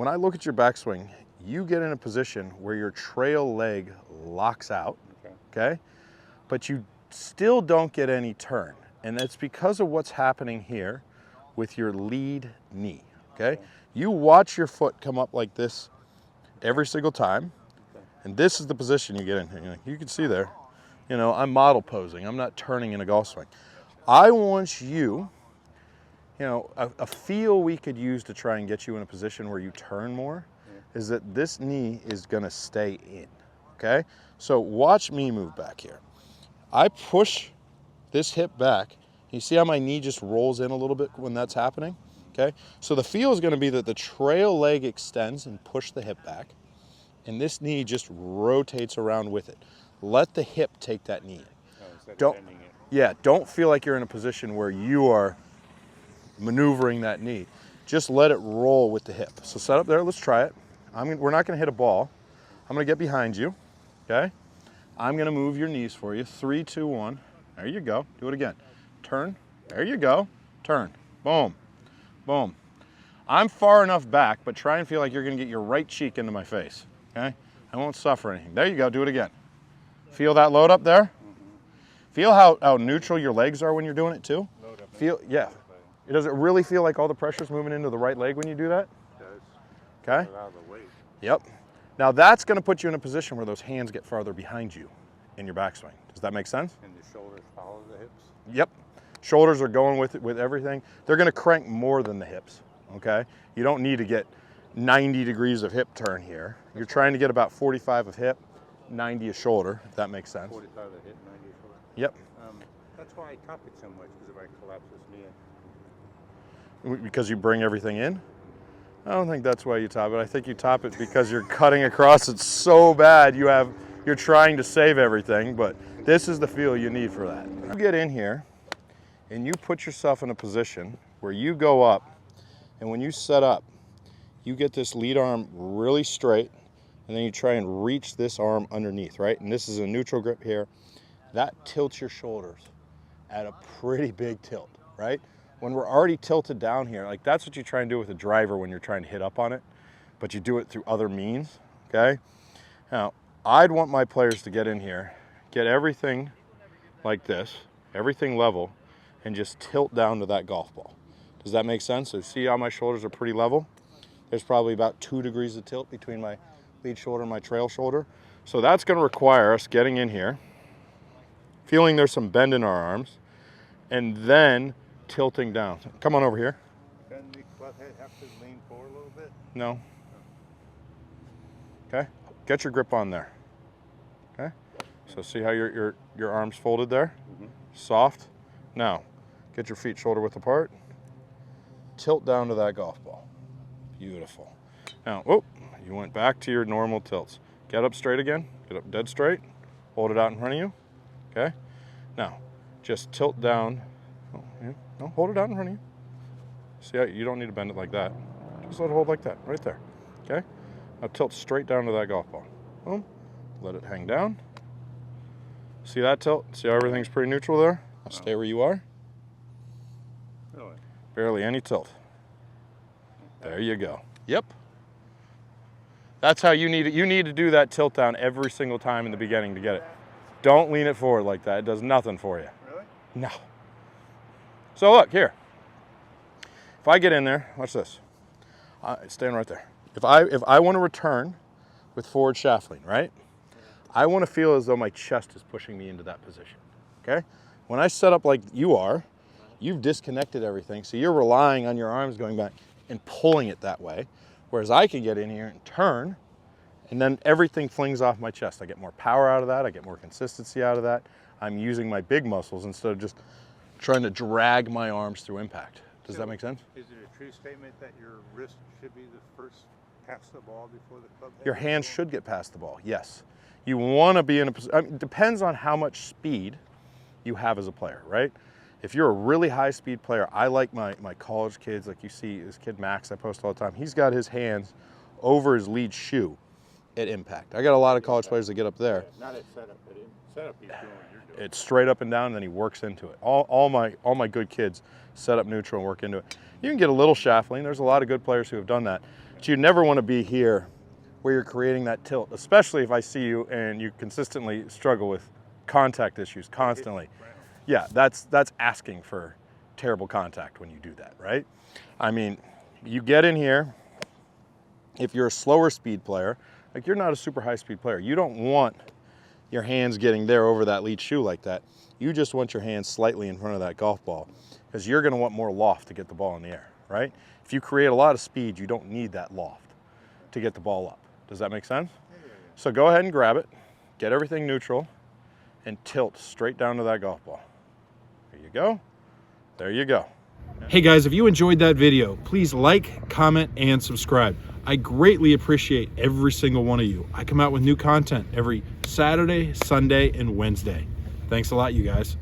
when I look at your backswing, you get in a position where your trail leg locks out, okay? But you still don't get any turn. And that's because of what's happening here with your lead knee, okay? You watch your foot come up like this every single time, and this is the position you get in here. You can see there, you know, I'm model posing. I'm not turning in a golf swing. I want you, you know, a feel we could use to try and get you in a position where you turn more is that this knee is gonna stay in, okay? So watch me move back here. I push this hip back. You see how my knee just rolls in a little bit when that's happening, okay? So the feel is gonna be that the trail leg extends and push the hip back, and this knee just rotates around with it. Let the hip take that knee in. Don't feel like you're in a position where you are maneuvering that knee. Just let it roll with the hip. So set up there, let's try it. We're not gonna hit a ball. I'm gonna get behind you, okay? I'm gonna move your knees for you. 3, 2, 1. There you go, do it again. Turn, there you go, turn, boom, boom. I'm far enough back, but try and feel like you're gonna get your right cheek into my face, okay? I won't suffer anything. There you go, do it again. Feel that load up there? Feel how neutral your legs are when you're doing it too? Feel, yeah. Does it really feel like all the pressure's moving into the right leg when you do that? It does. Okay. Get out of the way. Yep. Now that's going to put you in a position where those hands get farther behind you in your backswing. Does that make sense? And the shoulders follow the hips? Yep. Shoulders are going with it, with everything. They're going to crank more than the hips, okay? You don't need to get 90 degrees of hip turn here. You're trying to get about 45 of hip, 90 of shoulder, if that makes sense. 45 of hip, 90 of shoulder? Yep. That's why I top it so much, because if I collapse this knee in. Because you bring everything in? I don't think that's why you top it. I think you top it because you're cutting across it so bad you're trying to save everything, but this is the feel you need for that. You get in here and you put yourself in a position where you go up, and when you set up, you get this lead arm really straight, and then you try and reach this arm underneath, right? And this is a neutral grip here. That tilts your shoulders at a pretty big tilt, right? When we're already tilted down here, like that's what you try and do with a driver when you're trying to hit up on it, but you do it through other means, okay? Now, I'd want my players to get in here, get everything like this, everything level, and just tilt down to that golf ball. Does that make sense? So see how my shoulders are pretty level? There's probably about 2 degrees of tilt between my lead shoulder and my trail shoulder. So that's gonna require us getting in here, feeling there's some bend in our arms, and then tilting down. Come on over here. Doesn't the club head have to lean forward a little bit? No. Okay, get your grip on there. Okay, so see how your arms folded there? Soft. Now, get your feet shoulder width apart. Tilt down to that golf ball. Beautiful. Now, whoop, you went back to your normal tilts. Get up straight again. Get up dead straight. Hold it out in front of you. Okay. Now, just tilt down. Oh, yeah. No, hold it out in front of you. See how you don't need to bend it like that. Just let it hold like that, right there. Okay. Now tilt straight down to that golf ball. Boom. Let it hang down. See that tilt? See how everything's pretty neutral there? Now stay where you are. Really? Barely any tilt. There you go. Yep. That's how you need it. You need to do that tilt down every single time in the beginning to get it. Don't lean it forward like that. It does nothing for you. Really? No. So look, here. If I get in there, watch this. Stand right there. If I want to return with forward shaft lean, right? I want to feel as though my chest is pushing me into that position, okay? When I set up like you are, you've disconnected everything, so you're relying on your arms going back and pulling it that way, whereas I can get in here and turn, and then everything flings off my chest. I get more power out of that, I get more consistency out of that. I'm using my big muscles instead of just trying to drag my arms through impact. Does that make sense? Is it a true statement that your wrist should be the first pass the ball before the club head? Your hands should get past the ball, yes. You want to be in a position, it depends on how much speed you have as a player, right? If you're a really high speed player, I like my college kids, like you see this kid Max I post all the time, he's got his hands over his lead shoe at impact. I got a lot of college players that get up there. Yeah, not at setup, but in setup he's doing, you're doing. It's straight up and down, and then he works into it. All my good kids set up neutral and work into it. You can get a little shaft lean. There's a lot of good players who have done that. But you never want to be here where you're creating that tilt, especially if I see you and you consistently struggle with contact issues constantly. Yeah, that's asking for terrible contact when you do that, right? I mean, you get in here, if you're a slower speed player, like you're not a super high speed player, you don't want your hands getting there over that lead shoe like that. You just want your hands slightly in front of that golf ball because you're going to want more loft to get the ball in the air, right? If you create a lot of speed, you don't need that loft to get the ball up. Does that make sense? So go ahead and grab it, get everything neutral, and tilt straight down to that golf ball. There you go. There you go. Hey guys, if you enjoyed that video, please like, comment, and subscribe. I greatly appreciate every single one of you. I come out with new content every Saturday, Sunday, and Wednesday. Thanks a lot, you guys.